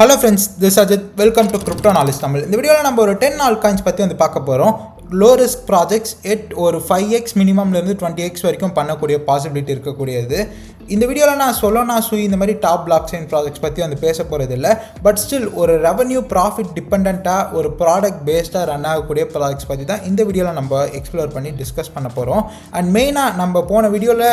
Hello friends, this is Ajit. Welcome to Crypto Knowledge Tamil. In this video, we will 10 altcoins பத்தி வந்து பார்க்க போறோம். Low risk projects at ஒரு 5x minimum ல இருந்து 20x வரைக்கும் பண்ணக்கூடிய பாசிபிலிட்டி இருக்கக்கூடியது. இந்த வீடியோல நான் Solana Sui இந்த மாதிரி டாப் பிளாக்செயின் ப்ராஜெக்ட்ஸ் பத்தி வந்து பேச போறது இல்ல. பட் ஸ்டில் ஒரு ரெவென்யூ ப்ராஃபிட் டிபெண்டன்ட்டா ஒரு ப்ராடக்ட் பேஸ்டா ரன் ஆகக்கூடிய ப்ராஜெக்ட்ஸ் பத்தி தான் இந்த வீடியோல நம்ம எக்ஸ்ப்ளோர் பண்ணி டிஸ்கஸ் பண்ண போறோம். அண்ட் மெயினா நம்ம போன வீடியோல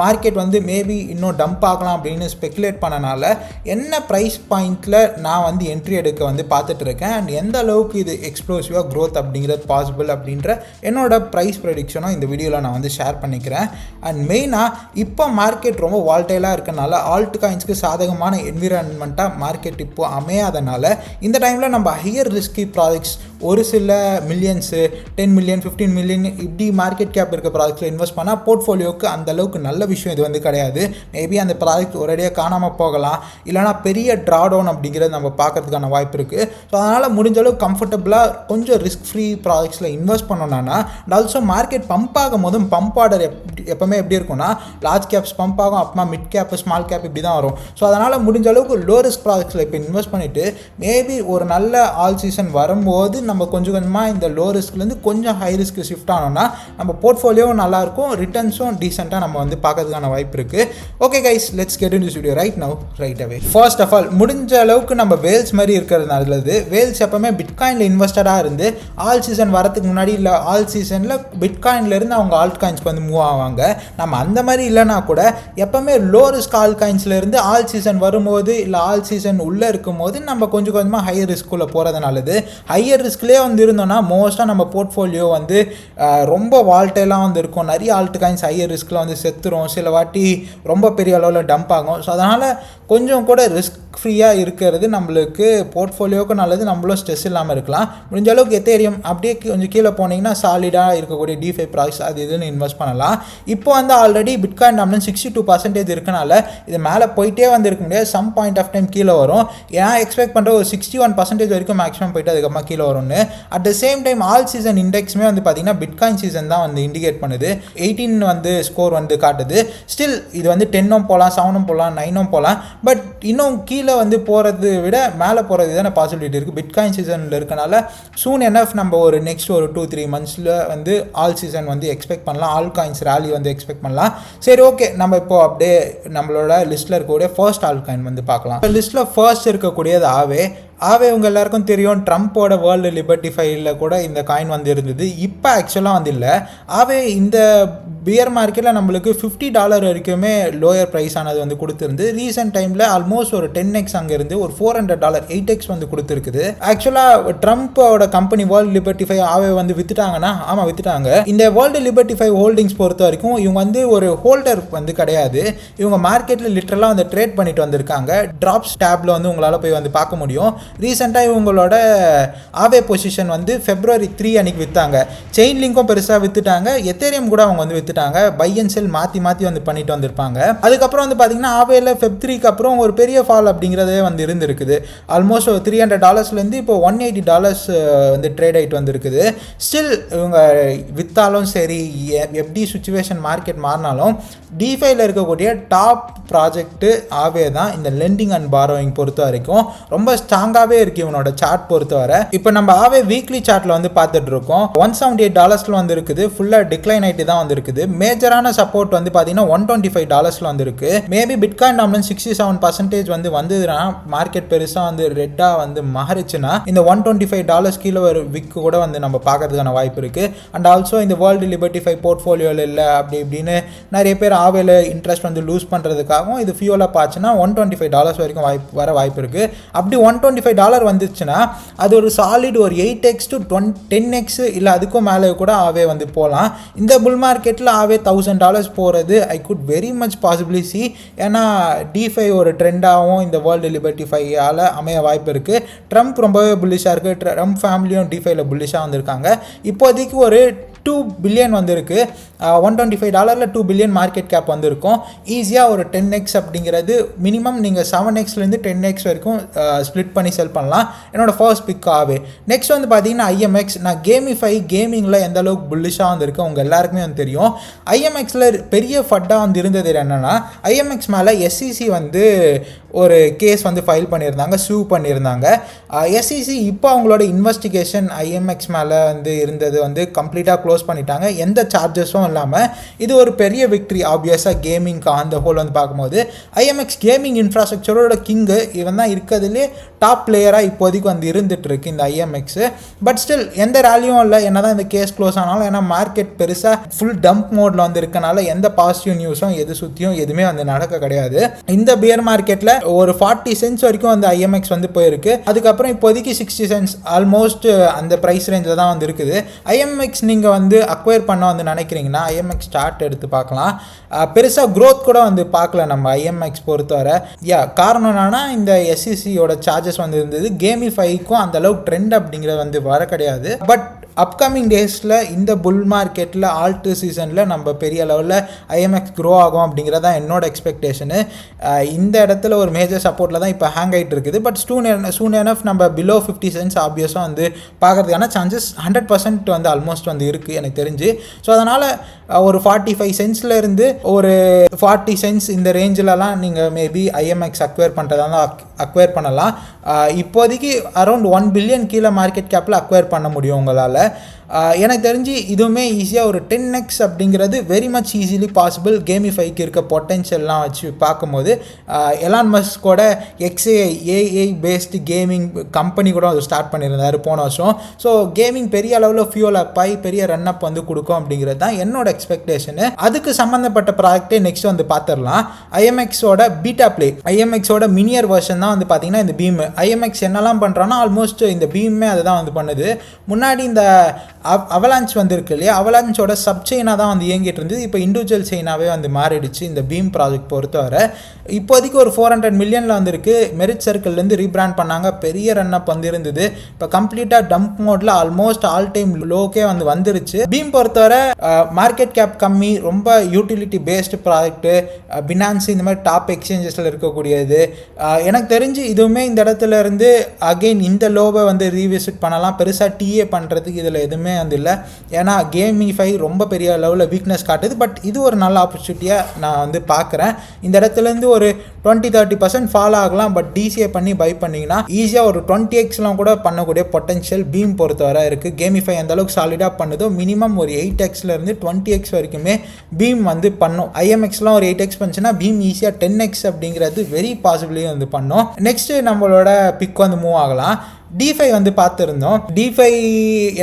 மார்க்கெட் வந்து மேபி இன்னும் டம்ப் ஆகலாம் அப்படின்னு ஸ்பெகுலேட் பண்ணனால என்ன பிரைஸ் பாயிண்ட்ல நான் வந்து என்ட்ரி எடுக்க வந்து பார்த்துட்டு இருக்கேன். அண்ட் எந்த அளவுக்கு இது எக்ஸ்ப்ளோசிவா growth அப்படிங்கிறது பாசிபிள் அப்படின்ற என்னோட ப்ரைஸ் ப்ரெடிக்ஷனும் இந்த வீடியோவில் நான் வந்து ஷேர் பண்ணிக்கிறேன். அண்ட் மெயினாக இப்போ மார்க்கெட் ரொம்ப வால்டைலாக இருக்கனால ஆல்ட் காயின்ஸ்க்கு சாதகமான என்விரான்மெண்ட்டாக மார்க்கெட் இப்போ அமையாதனால இந்த டைமில் நம்ம ஹையர் ரிஸ்கி ப்ராஜெக்ட்ஸ் ஒரு சில மில்லியன்ஸு 10 மில்லியன் 15 மில்லியன் இப்படி மார்க்கெட் கேப் இருக்க ப்ராஜெக்ட்ஸில் இன்வெஸ்ட் பண்ணால் போர்ட்ஃபோலியோவுக்கு அந்தளவுக்கு நல்ல விஷயம் இது வந்து கிடையாது. மேபி அந்த ப்ராஜெக்ட் ஒரேடியாக காணாமல் போகலாம், இல்லைனா பெரிய ட்ரா டவுன் அப்படிங்கிறது நம்ம பார்க்கறதுக்கான வாய்ப்பு இருக்குது. ஸோ அதனால் முடிஞ்ச அளவுக்கு கம்ஃபர்டபுளாக கொஞ்சம் ரிஸ்க் ஃப்ரீ ப்ராஜெக்ட்ஸில் இன்வெஸ்ட் பண்ணோன்னா அண்ட் ஆல்சோ மார்க்கெட் பம்ப் ஆகும் போதும் பம்ப் ஆர்டர் எப்போவுமே எப்படி இருக்கும்னா லார்ஜ் கேப்ஸ் பம்ப் ஆகும், அப்புறமா மிட் கேப் ஸ்மால் கேப் இப்படி தான் வரும். ஸோ அதனால் முடிஞ்ச அளவுக்கு லோ ரிஸ்க் ப்ராஜெக்ட்ஸில் இப்போ இன்வெஸ்ட் பண்ணிவிட்டு மேபி ஒரு நல்ல ஆல் சீசன் வரும்போது நம்ம கொஞ்சம் கொஞ்சமாக இந்த லோ ரிஸ்க்லேருந்து கொஞ்சம் ஹை ரிஸ்க்கு ஷிஃப்ட் ஆனோம்னா நம்ம போர்ட்ஃபோலியோவும் நல்லாயிருக்கும், ரிட்டர்ன்ஸும் டீசெண்டாக நம்ம வந்து பார்க்கறதுக்கான வாய்ப்பு இருக்குது. Okay guys, let's get in this video right now right away. First of all முடிஞ்ச அளவுக்கு நம்ம வேல்ஸ் மாதிரி இருக்கிறது நல்லது. வேல்ஸ் எப்போவுமே பிட்காயினில் இன்வெஸ்டடாக இருந்து ஆல் சீசன் வரதுக்கு முன்னாடி இல்லை ஆல் சீசனில் பிட்காயின்லேருந்து அவங்க ஆல்ட் காயின்ஸ்க்கு வந்து மூவ் ஆவாங்க. நம்ம அந்த மாதிரி இல்லைனா கூட எப்போவுமே லோ ரிஸ்க் ஆல் காயின்ஸ்லேருந்து ஆல் சீசன் வரும்போது இல்லை ஆல் சீசன் உள்ளே இருக்கும் போது நம்ம கொஞ்சம் கொஞ்சமாக ஹையர் ரிஸ்க்குள்ளே போகிறது நல்லது. ஹையர் ரிஸ்க்லேயே வந்து இருந்தோம்னா மோஸ்ட்டாக நம்ம போர்ட்ஃபோலியோ வந்து ரொம்ப வால்டைலாக வந்து இருக்கும். நிறைய ஆல்ட் காயின்ஸ் ஹையர் ரிஸ்கில் வந்து செத்துரும், சில வாட்டி ரொம்ப பெரிய அளவில் டம்ப் ஆகும். ஸோ அதனால் கொஞ்சம் கூட ரிஸ்க் ஃப்ரீயாக இருக்கிறது நம்மளுக்கு போர்ட்ஃபோலியோவுக்கு நல்லது, நம்மளும் ஸ்ட்ரெஸ் இல்லாமல் இருக்கலாம். முடிஞ்ச அளவுக்கு எத்தேரியம் அப்படியே கொஞ்சம் கீழே போனீங்கன்னா சாலிடாக இருக்கக்கூடிய டிஃபை ப்ராஜெக்ட்ஸ் அது இதுன்னு இன்வெஸ்ட் பண்ணலாம். இப்போ வந்து ஆல்ரெடி பிட்காயின் டாமினன்ஸ் 62% இருக்கனால இது மேலே போயிட்டே வந்து இருக்க முடியாது, சம் பாயிண்ட் ஆஃப் டைம் கீழே வரும். ஏன் எக்ஸ்பெக்ட் பண்ணுற ஒரு 61% வரைக்கும் மேக்ஸிமம் போயிட்டு அதுக்கப்புறமா கீழே வரும்னு. At the same time all season இண்டெக்ஸுமே வந்து பார்த்தீங்கன்னா பிட்காயின் சீசன் தான் வந்து இண்டிகேட் பண்ணுது. 18 வந்து ஸ்கோர் வந்து காட்டுது. ஸ்டில் இது வந்து 10 போகலாம், 7 போகலாம், 9 போகலாம். பட் இன்னும் கீழே வந்து போகிறது விட மேலே போகிறது தானே பாசிபிலிட்டி இருக்குது. பிட்காயின் சீசனில் இருக்கனால சூன் எனஃப் நம்ம ஒரு நெக்ஸ்ட் ஒரு 2-3 மந்த்ஸில் வந்து ஆல் சீசன் வந்து எக்ஸ்பெக்ட் பண்ணலாம், ஆல் காயின்ஸ் ரேலி வந்து எக்ஸ்பெக்ட் பண்ணலாம். சரி, ஓகே, நம்ம இப்போ அப்படியே நம்மளோட லிஸ்ட்டில் இருக்கக்கூடிய ஃபர்ஸ்ட் ஆல் காயின் வந்து பார்க்கலாம். லிஸ்ட்டில் ஃபர்ஸ்ட் இருக்கக்கூடியது ஆவே. ஆவே உங்கள் எல்லாருக்கும் தெரியும், ட்ரம்ப்போட வேர்ல்டு லிபர்ட்டி ஃபைலில் கூட இந்த காயின் வந்து இருந்தது. இப்போ ஆக்சுவலாக வந்து இல்லை. ஆவே இந்த பியர் மார்க்கெட்டில் நம்மளுக்கு $50 வரைக்குமே லோயர் ப்ரைஸ் ஆனது வந்து கொடுத்துருந்து. ரீசெண்ட் டைமில் ஆல்மோஸ்ட் ஒரு 10x அங்கே இருந்து ஒரு $400 8x வந்து கொடுத்துருக்குது. ஆக்சுவலாக ட்ரம்ப்போட கம்பெனி வேர்ல்டு லிபர்ட்டி ஃபைவ் ஆவே வந்து வித்துட்டாங்கன்னா, ஆமாம் வித்துட்டாங்க. இந்த வேர்ல்டு லிபர்ட்டி ஃபைவ் ஹோல்டிங்ஸ் பொறுத்த வரைக்கும் இவங்க வந்து ஒரு ஹோல்டர் வந்து கிடையாது. இவங்க மார்க்கெட்டில் லிட்டரலாக வந்து ட்ரேட் பண்ணிட்டு வந்திருக்காங்க. ட்ராப்ஸ் டேப்பில் வந்து உங்களால் போய் வந்து பார்க்க முடியும். ரீசெண்டாக இவங்களோட ஆவே பொசிஷன் வந்து February 3 அன்றைக்கி விற்றாங்க. செயின் லிங்க்கும் பெருசாக விற்றுட்டாங்க, எத்தேரியம் கூட அவங்க வந்து விற்றுட்டாங்க. பை அண்ட் செல் மாற்றி மாற்றி வந்து பண்ணிட்டு வந்திருப்பாங்க. அதுக்கப்புறம் வந்து பார்த்திங்கன்னா ஆவேல Feb 3க்கு அப்புறம் ஒரு பெரிய ஃபால் அப்படிங்கிறதே வந்து இருந்திருக்குது. ஆல்மோஸ்ட் ஒரு $300 இப்போ $180 வந்து ட்ரேட் ஆகிட்டு வந்துருக்குது. ஸ்டில் இவங்க விற்றாலும் சரி, எப்படி சுச்சுவேஷன் மார்க்கெட் மாறினாலும் டிஃபைல இருக்கக்கூடிய டாப் ப்ராஜெக்ட்டு ஆவே தான். இந்த லெண்டிங் அண்ட் பாரோயிங் பொறுத்த வரைக்கும் ரொம்ப ஸ்ட்ராங்காகவே இருக்குது இவனோட சார்ட் பொறுத்தவரை. இப்போ நம்ம ஆவே வீக்லி சார்ட்டில் வந்து பார்த்துட்டு இருக்கோம். $178 வந்து இருக்குது, ஃபுல்லாக டிக்ளைன் ஆகிட்டு தான் வந்து இருக்குது. மேஜரான சப்போர்ட் வந்து பார்த்தீங்கன்னா $125 வந்து இருக்குது. மேபி பிட்காயின் டாமினன்ஸ் 67% வந்து வந்ததுன்னா மார்க்கெட் பெருசாக வந்து ரெட்டாக வந்து மாறிச்சுன்னா இந்த $125 கீழே ஒரு விக்கு கூட வந்து நம்ம பார்க்கறதுக்கான வாய்ப்பு இருக்குது. அண்ட் ஆல்சோ இந்த வேர்ல்டு லிபர்ட்டி ஃபைவ் போர்ட்ஃபோலியோவில் இல்லை அப்படி இப்படின்னு நிறைய பேர் ஆவேல இன்ட்ரெஸ்ட் வந்து லூஸ் பண்ணுறதுக்காகவும் இது ஃபியூலாக பார்த்துன்னா $125 வரைக்கும் வர வாய்ப்பு இருக்குது. அப்படி $125 வந்துச்சுன்னா அது ஒரு சாலிட் ஒரு 8x to 10x இல்லை அதுக்கும் மேலே கூட ஆவே வந்து போகலாம். இந்த புல் மார்க்கெட்டில் ஆவே $1000 போகிறது I could very much possibly C. ஏன்னா டிஃபை ஒரு ட்ரெண்டாகவும் இந்த வேர்ல்டு லிபர்ட்டி ஃபைவால் அமைய வாய்ப்பு இருக்குது. ட்ரம்ப் ரொம்பவே புல்லிஷாக இருக்குது. ட்ரம்ப் ஃபேமிலியும் டிஃபைல புல்லிஷாக வந்திருக்காங்க. இப்போதைக்கு ஒரு $2 பில்லியன் வந்திருக்கு. $125 $2 பில்லியன் மார்க்கெட் கேப் வந்திருக்கும். ஈஸியாக ஒரு 10x அப்படிங்கிறது மினிமம் நீங்கள் 7xலேருந்து 10x வரைக்கும் ஸ்ப்ளிட் பண்ணி செல் பண்ணலாம். என்னோடய ஃபர்ஸ்ட் பிக் ஆவே. நெக்ஸ்ட் வந்து பார்த்தீங்கன்னா IMX. நான் கேமிங்கில் எந்த அளவுக்கு புல்லிஷாக வந்திருக்கு உங்கள் எல்லாருக்குமே வந்து தெரியும். IMXல பெரிய ஃபட்டாக வந்து இருந்தது என்னென்னா IMX மேலே SEC வந்து ஒரு கேஸ் வந்து ஃபைல் பண்ணியிருந்தாங்க, சூ பண்ணியிருந்தாங்க. எஸ்இசி இப்போ அவங்களோட இன்வெஸ்டிகேஷன் ஐஎம்எக்ஸ் மேலே வந்து இருந்தது வந்து கம்ப்ளீட்டாக க்ளோஸ் பண்ணிட்டாங்க, எந்த சார்ஜஸும் இல்லாமல். இது ஒரு பெரிய விக்ட்ரி ஆப்வியஸாக கேமிங்க்கு ஆன் த ஹோல் வந்து பார்க்கும்போது. ஐஎம்எக்ஸ் கேமிங் இன்ஃப்ராஸ்ட்ரக்சரோட கிங்கு இவன் தான் இருக்கிறதுலே டாப் பிளேயராக இப்போதைக்கு வந்து இருந்துகிட்ருக்கு இந்த ஐஎம்எக்ஸு. பட் ஸ்டில் எந்த ரேலியும் இல்லை, என்ன தான் இந்த கேஸ் க்ளோஸ் ஆனாலும். ஏன்னா மார்க்கெட் பெருசாக ஃபுல் டம்ப் மோடில் வந்து இருக்கனால எந்த பாசிட்டிவ் நியூஸும் எது சுற்றியும் எதுவுமே வந்து நடக்க கிடையாது. இந்த பியர் மார்க்கெட்டில் ஒரு 40 சென்ட்ஸ் வரைக்கும் வந்து ஐஎம்எக்ஸ் வந்து போயிருக்கு. அதுக்கப்புறம் இப்போதைக்கு 60 சென்ட்ஸ் ஆல்மோஸ்ட் அந்த ப்ரைஸ் ரேஞ்சில் தான் வந்து இருக்குது. ஐஎம்எக்ஸ் நீங்கள் வந்து அக்வயர் பண்ண வந்து நினைக்கிறீங்கன்னா ஐஎம்எக்ஸ் சார்ட் எடுத்து பார்க்கலாம். பெருசாக க்ரோத் கூட வந்து பார்க்கல நம்ம ஐஎம்எக்ஸ் பொறுத்தவரை. காரணம் என்னன்னா இந்த எஸ்இசியோட சார்ஜஸ் வந்து இருந்தது. கேமிஃபைக்கும் அந்த அளவுக்கு ட்ரெண்ட் அப்படிங்கிறது வந்து வர கிடையாது. பட் அப்கமிங் டேஸில் இந்த புல் மார்க்கெட்டில் ஆல்ட் சீசனில் நம்ம பெரிய லெவலில் ஐஎம்எக்ஸ் க்ரோ ஆகும் அப்படிங்கிறது தான் என்னோட எக்ஸ்பெக்டேஷனு. இந்த இடத்துல ஒரு மேஜர் சப்போர்ட்டில் தான் இப்போ ஹேங் ஆகிட்டு இருக்குது. பட் சூன் எனஃப் நம்ம பிலோ 50 சென்ட்ஸ் ஆப்வியஸாக வந்து பார்க்குறதுக்கான சான்சஸ் 100% வந்து ஆல்மோஸ்ட் வந்து இருக்குது எனக்கு தெரிஞ்சு. ஸோ அதனால் ஒரு 45 சென்ட்ஸ்லேருந்து ஒரு 40 சென்ட்ஸ் இந்த ரேஞ்சிலலாம் நீங்கள் மேபி ஐஎம்எக்ஸ் அக்வயர் பண்ணுறதா அக்வயர் பண்ணலாம். இப்போதைக்கு அரௌண்ட் 1 பில்லியன் கீழே மார்க்கெட் கேப்பில் அக்வயர் பண்ண முடியும் உங்களால். எனக்கு தெரிஞ்சு இதுவுமே ஈஸியாக ஒரு 10x அப்படிங்கிறது வெரி மச் ஈஸிலி பாசிபிள். கேமிஃபைக்கு இருக்க பொட்டென்ஷியல்லாம் வச்சு பார்க்கும்போது எலான் மஸ்கோட ஏஐ பேஸ்டு கேமிங் கம்பெனி கூட அது ஸ்டார்ட் பண்ணியிருந்தார் போன வருஷம். ஸோ கேமிங் பெரிய அளவில் ஃபியூல் அப் ஆகி பெரிய ரன் அப் வந்து கொடுக்கும் அப்படிங்கிறது தான் என்னோட எக்ஸ்பெக்டேஷனு. அதுக்கு சம்மந்தப்பட்ட ப்ராடக்ட்டே நெக்ஸ்ட் வந்து பார்த்துடலாம். ஐஎம்எக்ஸோட பீட்டா பிளே, ஐஎம்எக்ஸோட மினியர் வெர்ஷன் தான் வந்து பார்த்தீங்கன்னா இந்த பீம். ஐஎம்எக்ஸ் என்னெல்லாம் பண்ணுறான்னா ஆல்மோஸ்ட் இந்த பீமே அதை தான் வந்து பண்ணுது. முன்னாடி இந்த அவலான்ச் வந்துருக்கு இல்லையா, அவலான்ச்சோட சப் செயினாக தான் வந்து இயங்கிட்டு இருந்தது. இப்போ இண்டிவிஜுவல் செயினாகவே வந்து மாறிடுச்சு இந்த பீம் ப்ராஜெக்ட் பொறுத்தவரை. இப்போதைக்கு ஒரு 400 மில்லியனில் வந்துருக்கு. மெரிட் சர்க்கிள்லேருந்து ரீபிராண்ட் பண்ணாங்க, பெரிய ரன் அப் வந்து இருந்தது. இப்போ கம்ப்ளீட்டாக டம்ப் மோடில் ஆல்மோஸ்ட் ஆல் டைம் லோக்கே வந்து வந்துருச்சு. பீம் பொறுத்தவரை மார்க்கெட் கேப் கம்மி, ரொம்ப யூட்டிலிட்டி பேஸ்டு ப்ராஜெக்ட்டு. பினான்ஸ் இந்த மாதிரி டாப் எக்ஸ்சேஞ்சஸில் இருக்கக்கூடியது. எனக்கு தெரிஞ்சு இதுவுமே இந்த இடத்துல இருந்து அகெயின் இந்த லோவை வந்து ரீவிசிட் பண்ணலாம். பெருசாக டிஏ பண்ணுறதுக்கு இதில் எதுவுமே வந்து இல்லை. ஏன்னா கேமிஃபை ரொம்ப பெரிய லெவலில் வீக்னஸ் காட்டுது. பட் இது ஒரு நல்ல ஆப்பர்ச்சுனிட்டியாக நான் வந்து பார்க்குறேன். இந்த இடத்துலேருந்து ஒரு 20-30% ஃபாலோ ஆகலாம். பட் டிசிஏ பண்ணி பை பண்ணிங்கன்னா ஈஸியாக ஒரு 20xலாம் கூட பண்ணக்கூடிய பொட்டன்ஷியல் பீம் பொறுத்தவரை இருக்குது. கேமிஃபை எந்த அளவுக்கு சாலிடாக பண்ணுதோ மினிமம் ஒரு 8xலேருந்து 20x வரைக்குமே பீம் வந்து பண்ணும். ஐஎம்எக்ஸ்லாம் ஒரு 8x பண்ணுச்சுன்னா பீம் ஈஸியாக 10x அப்படிங்கிறது வெரி பாசிபிளி வந்து பண்ணும். நெக்ஸ்ட்டு நம்மளோட பிக் வந்து மூவ் ஆகலாம். டிஃபை வந்து பார்த்துருந்தோம். டிஃபை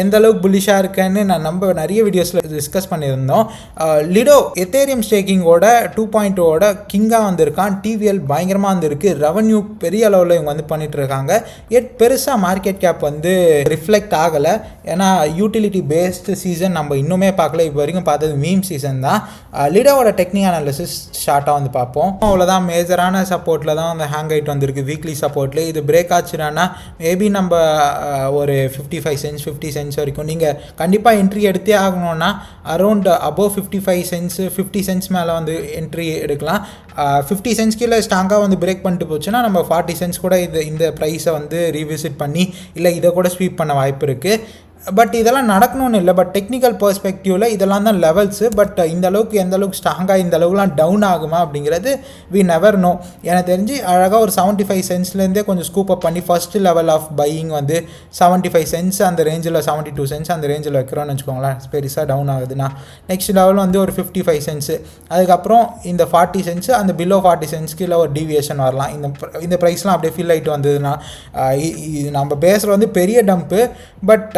எந்த அளவுக்கு புல்லிஷாக இருக்குன்னு நம்ம நிறைய வீடியோஸில் டிஸ்கஸ் பண்ணியிருந்தோம். லிடோ எத்தேரியம் ஸ்டேக்கிங்கோட 2.0 கிங்காக வந்திருக்கான். டிவிஎல் பயங்கரமாக வந்துருக்கு. ரெவன்யூ பெரிய அளவில் இவங்க வந்து பண்ணிட்டு இருக்காங்க. பெருசாக மார்க்கெட் கேப் வந்து ரிஃப்ளெக்ட் ஆகலை. ஏன்னா யூட்டிலிட்டி பேஸ்டு சீசன் நம்ம இன்னுமே பார்க்கல. இப்போ வரைக்கும் பார்த்தது மீம் சீசன் தான். லிடோவோட டெக்னிக் அனாலிசிஸ் ஷார்ட்டாக வந்து பார்ப்போம். அவ்வளோதான், மேஜரான சப்போர்ட்டில் தான் அந்த ஹேங் ஆகிட்டு வந்திருக்கு. வீக்லி சப்போர்ட்டில் இது பிரேக் ஆச்சுன்னா மேபி நம்ம ஒரு 55 சென்ட்ஸ் 50 சென்ட்ஸ் வரைக்கும் நீங்கள் கண்டிப்பாக என்ட்ரி எடுத்தே ஆகணும்னா அரௌண்ட் அபோவ் 55 சென்ட்ஸ் 50 சென்ட்ஸ் மேலே வந்து என்ட்ரி எடுக்கலாம். 50 சென்ட்ஸ் கீழே ஸ்ட்ராங்காக வந்து பிரேக் பண்ணிட்டு போச்சுன்னா நம்ம 40 சென்ட்ஸ் கூட இந்த ப்ரைஸை வந்து ரீவிசிட் பண்ணி இல்லை இதை கூட ஸ்வீப் பண்ண வாய்ப்பு இருக்குது. பட் இதெல்லாம் நடக்கணும்னு இல்லை. பட் டெக்னிக்கல் பெர்ஸ்பெக்டிவில் இதெல்லாம் தான் லெவல்ஸு. பட் இந்த அளவுக்கு எந்த அளவுக்கு ஸ்ட்ராங்காக இந்த அளவுக்குலாம் டவுன் ஆகுமா அப்படிங்கிறது வி நெவர் நோ. எனக்கு தெரிஞ்சு அழகாக ஒரு 75 சென்ட்ஸ்லேருந்தே கொஞ்சம் ஸ்கூப் அப் பண்ணி ஃபஸ்ட்டு லெவல் ஆஃப் பையிங் வந்து 75 சென்ட்ஸ் அந்த ரேஞ்சில் 72 சென்ட்ஸ் அந்த ரேஞ்சில் வைக்கிறோன்னு வச்சுக்கோங்களேன். பெருசாக டவுன் ஆகுதுன்னா நெக்ஸ்ட் லெவல் வந்து ஒரு 55 சென்ட்ஸு. அதுக்கப்புறம் இந்த 40 சென்ட்ஸு அந்த பிலோ 40 சென்ட்ஸ் கீழே ஒரு டீவியேஷன் வரலாம். இந்த ப்ரைஸ்லாம் அப்படியே ஃபில் ஆகிட்டு வந்ததுன்னா நம்ம பேசுகிற வந்து பெரிய dump. But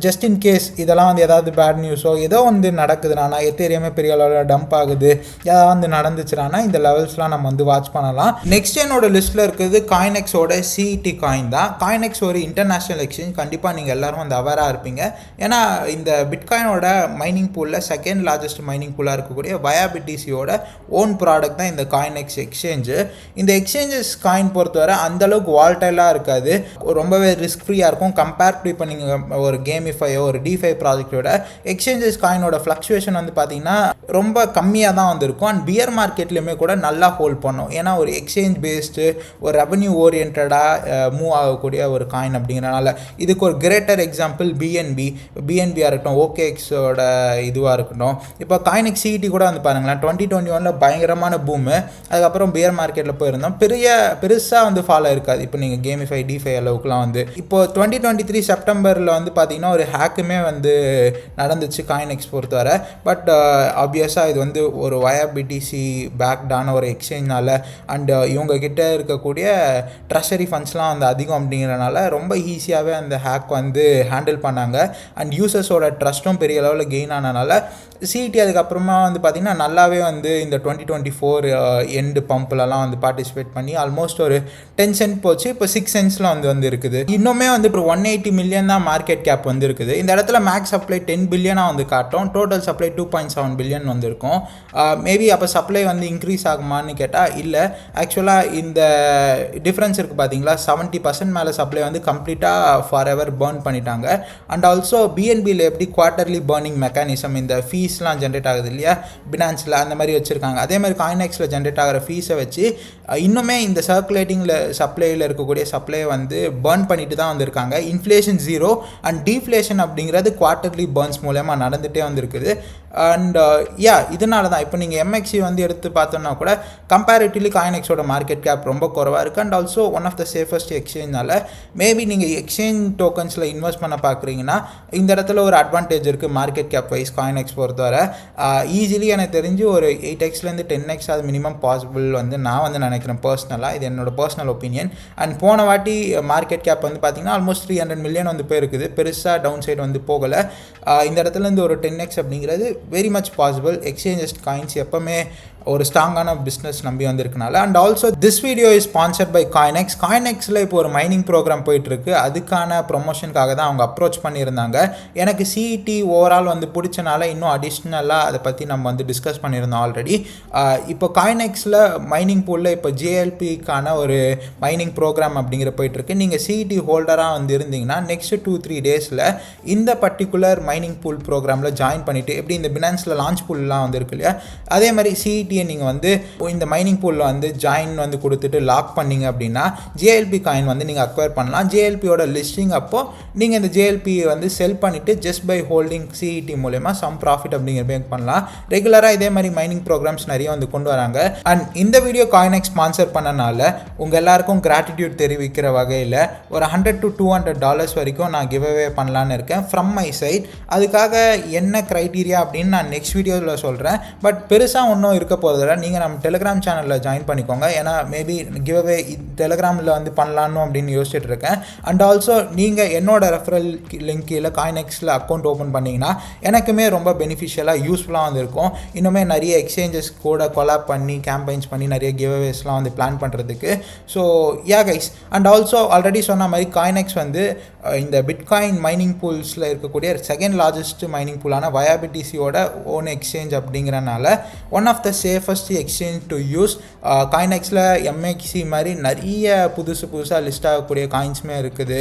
just in case இதெல்லாம் வந்து ஏதாவது பேட் நியூஸோ ஏதோ வந்து நடக்குதுனா எத்தேரியமே பெரிய அளவில் டம்ப் ஆகுது ஏதாவது வந்து நடந்துச்சுனா இந்த லெவல்ஸ்லாம் நம்ம வந்து வாட்ச் பண்ணலாம். நெக்ஸ்ட் என்னோட லிஸ்ட்டில் இருக்குது காயினெக்ஸோட சிஇடி காயின் தான். காயினெக்ஸ் ஒரு இன்டர்நேஷ்னல் எக்ஸ்சேஞ்ச். கண்டிப்பாக நீங்கள் எல்லோரும் வந்து அவேராக இருப்பீங்க. ஏன்னா இந்த பிட்காயினோட மைனிங் பூலில் செகண்ட் லார்ஜஸ்ட் மைனிங் பூலாக இருக்கக்கூடிய வயாபிடிசியோட ஓன் ப்ராடக்ட் தான் இந்த காயினெக்ஸ் எக்ஸ்சேஞ்சு. இந்த எக்ஸ்சேஞ்சஸ் காயின் பொறுத்தவரை அந்தளவுக்கு வால்டைலாக இருக்காது, ரொம்பவே ரிஸ்க் ஃப்ரீயாக இருக்கும். கம்பேர்ட் இப்போ நீங்கள் ஒரு கேமிஃபையோ ஒரு டிஃபை ப்ராஜெக்டோட எக்ஸ்சேஞ்சஸ் காயினோட ஃப்ளக்சுவேஷன் வந்து பார்த்தீங்கன்னா ரொம்ப கம்மியாக தான் வந்திருக்கும். அண்ட் பியர் மார்க்கெட்லேயுமே கூட நல்லா ஹோல்ட் பண்ணும். ஏன்னா ஒரு எக்ஸ்சேஞ்ச் பேஸ்டு ஒரு ரெவன்யூ ஓரியன்டாக மூவ் ஆகக்கூடிய ஒரு காயின் அப்படிங்கிறனால. இதுக்கு ஒரு கிரேட்டர் எக்ஸாம்பிள் பிஎன்பியாக இருக்கட்டும், ஓகேஎக்ஸோட இதுவாக இருக்கட்டும். இப்போ CoinEx CET கூட வந்து பாருங்களேன், 2021 பயங்கரமான பூமு. அதுக்கப்புறம் பியர் மார்க்கெட்டில் போயிருந்தோம், பெருசாக வந்து ஃபாலோ இருக்காது. இப்போ நீங்கள் கேமிஃபை டிஃபை அளவுக்குலாம் வந்து இப்போ 2023 செப்டம்பரில் வந்து பார்த்தீங்கன்னா ஒரு ஹேக்குமே வந்து நடந்துச்சு CoinEx பொறுத்தவரை. பட் ஆப்வியஸாக இது வந்து ஒரு YBTC பேக்டான ஒரு எக்ஸ்சேஞ்ச்னால அண்ட் இவங்க கிட்ட இருக்கக்கூடிய ட்ரெஷரி ஃபண்ட்ஸ்லாம் வந்து அதிகம் அப்படிங்கிறனால ரொம்ப ஈஸியாகவே அந்த ஹேக் வந்து ஹேண்டில் பண்ணாங்க. அண்ட் யூசர்ஸோட ட்ரஸ்ட்டும் பெரிய அளவில் கெயின் ஆனனால CET அதுக்கப்புறமா வந்து பார்த்திங்கன்னா நல்லாவே வந்து இந்த 2024 எண்டு பம்ப்லலாம் வந்து பார்ட்டிசிபேட் பண்ணி ஆல்மோஸ்ட் ஒரு 10 சென்ட் போச்சு. இப்போ 6 சென்ட்ஸில் வந்து இருக்குது. இன்னுமே வந்து இப்போ 180 மில்லியன் தான் மார்க்கெட் கேப் வந்து இருக்குது. இந்த இடத்துல மேக்ஸ் சப்ளை 10 பில்லியனாக வந்து காட்டும். டோட்டல் சப்ளை 2.7 பில்லியன் வந்துருக்கும். மேபி அப்போ சப்ளை வந்து இன்க்ரீஸ் ஆகுமான்னு கேட்டால் இல்லை. ஆக்சுவலாக இந்த டிஃப்ரென்ஸ் இருக்குது பார்த்தீங்களா, 70% மேலே சப்ளை வந்து கம்ப்ளீட்டாக ஃபார் எவர் பர்ன் பண்ணிட்டாங்க. அண்ட் ஆல்சோ பிஎன்பியில் எப்படி குவார்ட்டர்லி பர்னிங் மெக்கானிசம் இந்த ஃபீஸ்லாம் ஜென்ரேட் ஆகுது இல்லையா, பினான்ஸில் அந்த மாதிரி வச்சுருக்காங்க. அதே மாதிரி CoinExல ஜென்ரேட் ஆகிற ஃபீஸை வச்சு இன்னுமே இந்த சர்க்குலேட்டிங்கில் சப்ளையில் இருக்கக்கூடிய சப்ளையை வந்து பர்ன் பண்ணிட்டு தான் வந்திருக்காங்க. இன்ஃப்ளேஷன் 0 அண்ட் டீஃப்ளேஷன் அப்படிங்கிறது குவார்ட்டர்லி பர்ன்ஸ் மூலமாக நடந்துகிட்டே வந்திருக்குது. அண்ட் இதனால தான் இப்போ நீங்கள் MXC வந்து எடுத்து பார்த்தோன்னா கூட கம்பேரிட்டிவ்லி CoinExோட மார்க்கெட் கேப் ரொம்ப குறவாக இருக்குது. And also one of the safest எக்ஸ்சேஞ்ச்னால மேபி நீங்கள் எக்ஸ்சேஞ்ச் டோக்கன்ஸில் இன்வெஸ்ட் பண்ண பார்க்குறீங்கன்னா இந்த இடத்துல ஒரு அட்வான்டேஜ் இருக்குது மார்க்கெட் கேப் வைஸ் CoinEx பொறுத்தவரை. ஈஸிலி எனக்கு தெரிஞ்சு ஒரு 8x 10x அது மினிமம் பாசிபிள் வந்து நான் வந்து நினைக்கிறேன் பர்சனலாக. இது என்னோட பர்சனல் ஒப்பீனியன். அண்ட் போன வாட்டி மார்க்கெட் கேப் வந்து பார்த்திங்கன்னா ஆல்மோஸ்ட் 300 மில்லியன் வந்து போயிருக்குது. பெருசாக டவுன் சைடு வந்து போகலை. இந்த இடத்துலேருந்து ஒரு 10x அப்படிங்கிறது very much possible. Exchanges coins எப்போவுமே ஒரு ஸ்ட்ராங்கான பிஸ்னஸ் நம்பி வந்திருக்கனால. And also this video is sponsored by CoinEx. CoinExல இப்போ ஒரு மைனிங் ப்ரோக்ராம் போயிட்டுருக்கு. அதுக்கான ப்ரொமோஷனுக்காக தான் அவங்க அப்ரோச் பண்ணியிருந்தாங்க. எனக்கு CET ஓவரால் வந்து பிடிச்சனால இன்னும் அடிஷ்னலாக அதை பற்றி நம்ம வந்து டிஸ்கஸ் பண்ணியிருந்தோம் ஆல்ரெடி. இப்போ CoinExல மைனிங் பூலில் இப்போ JLPக்கான ஒரு மைனிங் ப்ரோக்ராம் அப்படிங்கிற போயிட்டுருக்கு. நீங்கள் CET ஹோல்டராக வந்து இருந்தீங்கன்னா நெக்ஸ்ட் 2-3 டேஸில் இந்த பர்டிகுலர் மைனிங் பூல் ப்ரோக்ராமில் ஜாயின் பண்ணிவிட்டு எப்படி இந்த பினான்ஸில் லான்ச் பூல்லாம் வந்து இருக்கு இல்லையா, அதே மாதிரி CET நீங்கள் வந்து இந்த மைனிங் பூலில் வந்து ஜாயின் வந்து கொடுத்துட்டு லாக் பண்ணிங்க அப்படின்னா JLP காயின் வந்து நீங்கள் அக்வயர் பண்ணலாம். JLPயோட லிஸ்டிங் அப்போது நீங்கள் இந்த JLP வந்து செல் பண்ணிவிட்டு ஜஸ்ட் பை ஹோல்டிங் CET மூலமா சம் ப்ராஃபிட் அப்படிங்கிற மேக் பண்ணலாம். ரெகுலராக இதே மாதிரி மைனிங் ப்ரோக்ராம்ஸ் நிறைய வந்து கொண்டு வராங்க. அண்ட் இந்த வீடியோ CoinEx ஸ்பான்சர் பண்ணனால உங்கள் எல்லாருக்கும் கிராட்டிடியூட் தெரிவிக்கிற வகையில் ஒரு $100 to $200 வரைக்கும் நான் கிவ் அவே பண்ணலான்னு இருக்கேன் ஃப்ரம் மை சைட். அதுக்காக என்ன க்ரைட்டீரியா அப்படின்னு நான் நெக்ஸ்ட் வீடியோவில் சொல்கிறேன். பட் பெருசாக ஒன்றும் இருக்க போகிறதில்ல. நீங்கள் நம்ம டெலிகிராம் சேனலில் ஜாயின் பண்ணிக்கோங்க. ஏன்னா மேபி கிவ் அவே டெலிகிராமில் வந்து பண்ணலான்னு அப்படின்னு யோசிச்சுட்டு இருக்கேன். அண்ட் ஆல்சோ நீங்கள் என்னோட ரெஃபரல் லிங்க் கீழே CoinExல அக்கௌண்ட் ஓப்பன் பண்ணிங்கன்னா எனக்குமே ரொம்ப பெனிஃபிஷியலாக யூஸ்ஃபுல்லாக வந்துருக்கும். இன்னுமே நிறைய எக்ஸ்சேஞ்சஸ் கூட கொலாப் பண்ணி கேம்பெயின்ஸ் பண்ணி நிறைய கிவ் அவேஸ்லாம் வந்து பிளான் பண்ணுறதுக்கு. So guys, and also already சொன்ன மாதிரி CoinEx வந்து இந்த பிட்காயின் மைனிங் பூல்ஸில் இருக்கக்கூடிய செகண்ட் லார்ஜஸ்ட் மைனிங் பூலான YBTCயோட ஓன் எக்ஸ்சேஞ்ச் அப்படிங்கிறனால one of the safest exchange to use. CoinExல MXC மாதிரி நிறைய புதுசாக லிஸ்ட் ஆகக்கூடிய காயின்ஸுமே இருக்குது.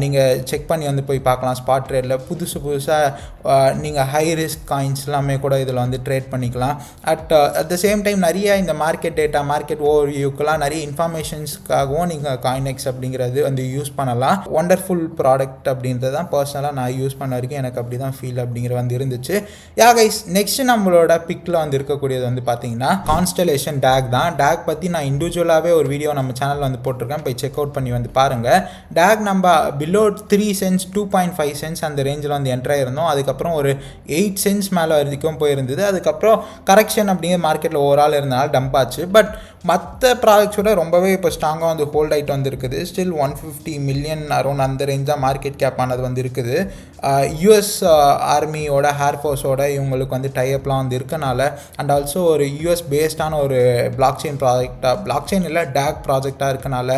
நீங்கள் செக் பண்ணி வந்து போய் பார்க்கலாம். ஸ்பாட் ட்ரேடில் புதுசாக நீங்கள் ஹை ரிஸ்க் காயின்ஸ் எல்லாமே கூட இதில் வந்து ட்ரேட் பண்ணிக்கலாம். அட் த சேம் டைம் நிறைய இந்த மார்க்கெட் டேட்டா, மார்க்கெட் ஓவர்வியூக்கெலாம் நிறைய இன்ஃபர்மேஷன்ஸ்க்காகவும் நீங்கள் CoinEx அப்படிங்கிறது வந்து யூஸ் பண்ணலாம். ஒண்டர்ஃபுல் ப்ராடக்ட் அப்படின்றது தான் பர்சனலாக நான் யூஸ் பண்ண வரைக்கும் எனக்கு அப்படி தான் ஃபீல் அப்படிங்கிற வந்து இருந்துச்சு. கைஸ், நெக்ஸ்ட் நம்மளோட பிக்கில் வந்து இருக்கக்கூடியது வந்து பார்த்தீங்கன்னா கான்ஸ்டலேஷன் DAG தான். DAG பற்றி நான் இண்டிவிஜுவலாகவே ஒரு வீடியோ நம்ம சேனலில் வந்து போட்டிருக்கேன். போய் செக் அவுட் பண்ணி வந்து பாருங்கள். DAG நம்ம பிலோ 3 சென்ட்ஸ் 2.5 சென்ட்ஸ் அந்த ரேஞ்சில் வந்து என்ட்ரு ஆயிருந்தோம். அதுக்கப்புறம் ஒரு 8 சென்ட்ஸ் மேலே வரைக்கும் போயிருந்தது. அதுக்கப்புறம் கரெக்ஷன் அப்படிங்கிற மார்க்கெட்டில் ஓவரால் இருந்தனால டம்ப் ஆச்சு. பட் மற்ற ப்ராடக்ட்ஸோட ரொம்பவே இப்போ ஸ்ட்ராங்காக வந்து ஹோல்ட் ஆகிட்டு வந்துருக்குது. ஸ்டில் 150 மில்லியன் அரௌண்ட் அந்த ரேஞ்ச் தான் மார்க்கெட் கேப் ஆனது வந்து இருக்குது. US ஆர்மியோட ஹேர்ஃபோர்ஸோட இவங்களுக்கு வந்து டைப்லாம் வந்து இருக்கனால அண்ட் ஆல்சோ ஒரு ஒரு யூஎஸ் பேஸ்டான ஒரு பிளாக் செயின் ப்ராஜெக்டாக, பிளாக் செயின் இல்லை டேக் ப்ராஜெக்டாக இருக்கனால,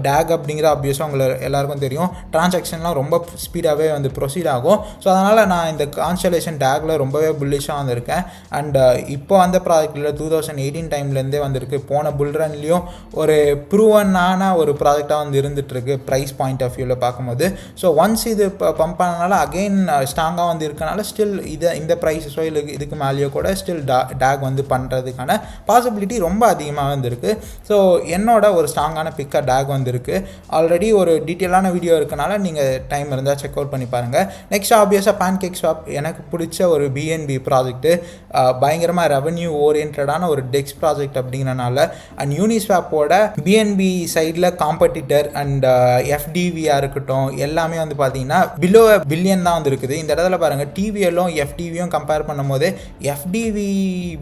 டேக் அப்படிங்கிற ஆப்வியஸாக உங்களுக்கு எல்லாருக்கும் தெரியும், டிரான்சாக்ஷன்லாம் ரொம்ப ஸ்பீடாகவே வந்து ப்ரொசீட் ஆகும். ஸோ அதனால் நான் இந்த கான்ஸ்டலேஷன் டேக்கில் ரொம்பவே புல்லிஷாக வந்திருக்கேன். அண்ட் இப்போ அந்த ப்ராஜெக்டில் 2018 டைம்லேருந்தே வந்திருக்கு. போன புல்ரன்லேயும் ஒரு ப்ரூவனான ஒரு ப்ராஜெக்டாக வந்து இருந்துகிட்ருக்கு ப்ரைஸ் பாயிண்ட் ஆஃப் வியூவில் பார்க்கும்போது. ஸோ ஒன்ஸ் இது பம்ப் பண்ணனால அகெயின் ஸ்ட்ராங்காக வந்து இருக்கனால ஸ்டில் இந்த ப்ரைஸஸோ இல்லை இதுக்கு மேலேயோ கூட ஸ்டில் டேக் வந்து பண்ணுறதுக்கான பாசிபிலிட்டி ரொம்ப அதிகமாக வந்துருக்கு. ஸோ என்னோட ஒரு ஸ்ட்ராங்கான பிக்காக டேக் வந்துருக்கு. ஆல்ரெடி ஒரு டீட்டெயிலான வீடியோ இருக்கனால நீங்கள் டைம் இருந்தால் செக் அவுட் பண்ணி பாருங்கள். நெக்ஸ்ட் ஆப்வியஸாக PancakeSwap எனக்கு பிடிச்ச ஒரு பிஎன்பி ப்ராஜெக்ட்டு, பயங்கரமாக ரெவன்யூ ஓரியன்டான ஒரு டெக்ஸ் ப்ராஜெக்ட் அப்படிங்கிறனால. அண்ட் யூனிஸ்வாப்போட பிஎன்பி சைடில் காம்படிட்டர் அண்ட் எஃப்டிவியாக இருக்கட்டும் எல்லாமே வந்து பார்த்தீங்கன்னா பிலோ பில்லியன் தான் வந்து இருக்குது. இந்த இடத்துல பாருங்கள், டிவிஎல்லும் எஃப்டிவியும் கம்பேர் பண்ணும் போது எஃப்டிவி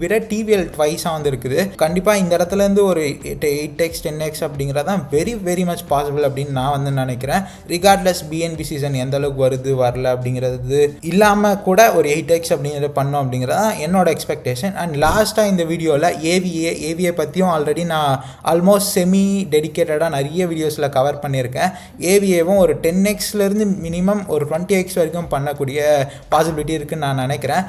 விட டிவிஎல் ட்வைஸாக வந்து இருக்குது. கண்டிப்பாக இந்த இடத்துலேருந்து ஒரு 8x 10x அப்படிங்கிறதான் வெரி வெரி மச் பாசிபிள் அப்படின்னு நான் வந்து நினைக்கிறேன். ரிகார்ட்லெஸ் பிஎன்பி சீசன் எந்த அளவுக்கு வருது வரல அப்படிங்கிறது இல்லாமல் கூட ஒரு 8x அப்படிங்கிறத பண்ணோம் அப்படிங்கிறது தான் என்னோட எக்ஸ்பெக்டேஷன். அண்ட் லாஸ்ட்டாக இந்த வீடியோவில் ஏவிஏ பற்றியும் ஆல்ரெடி நான் ஆல்மோஸ்ட் செமி டெடிக்கேட்டடாக நிறைய வீடியோஸில் கவர் பண்ணியிருக்கேன். ஏவிஏவும் ஒரு 10xலேருந்து மினிமம் ஒரு 20x வரைக்கும் பண்ணக்கூடிய பாசிபிலிட்டி இருக்குன்னு நான் நினைக்கிறேன்.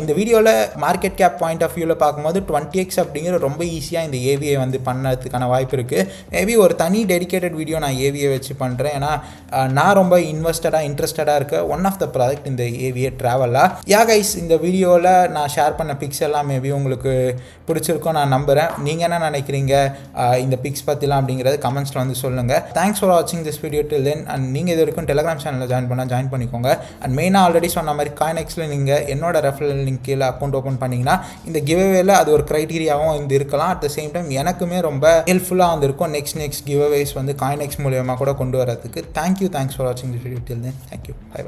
இந்த வீடியோவில் மார்க்கெட் கேப் பாயிண்ட் ஆஃப் வியூவில் பார்க்கும்போது 20x அப்படிங்கிற ரொம்ப ஈஸியாக இந்த ஏவிஏ வந்து பண்ணதுக்கான வாய்ப்பு இருக்குது. மேபி ஒரு தனி டெடிக்கேட்டட் வீடியோ நான் ஏவிஏ வச்சு பண்ணுறேன். ஏன்னா நான் ரொம்ப இன்ட்ரெஸ்டடாக இருக்க ஒன் ஆஃப் த ப்ராஜெக்ட் இந்த ஏவிஏ ட்ராவலா. கைஸ், இந்த வீடியோவில் நான் ஷேர் பண்ண பிக்ஸ் எல்லாம் மேபி உங்களுக்கு பிடிச்சிருக்கும் நான் நம்புகிறேன். நீங்கள் என்ன நினைக்கிறீங்க இந்த பிக்ஸ் பற்றிலாம் அப்படிங்கிறது கமெண்ட்ஸில் வந்து சொல்லுங்கள். தேங்க்ஸ் ஃபார் வாட்சிங் this video till then. And நீங்கள் இது வரைக்கும் டெலிகிராம் சேனலில் ஜாயின் பண்ணிக்கோங்க. அண்ட் மெயினாக ஆல்ரெடி சொன்ன மாதிரி CoinExல நீங்கள் என்னோட ரெஃபரல் லிங்க் கீழே அக்கௌண்ட் ஓப்பன் பண்ணிங்கன்னா இந்த கிவ்அவேல அது ஒரு க்ரைட்டீரியாவும் வந்து இருக்கலாம். அட் த சேம் டைம் எனக்குமே ரொம்ப ஹெல்ப்ஃபுல்லாக வந்திருக்கும் நெக்ஸ்ட் கிவ்அவேஸ் வந்து CoinEx மூலியமாக கூட கொண்டு வரதுக்கு. தேங்க்ஸ் ஃபார் வாட்சிங் this video till then. Thank you. By.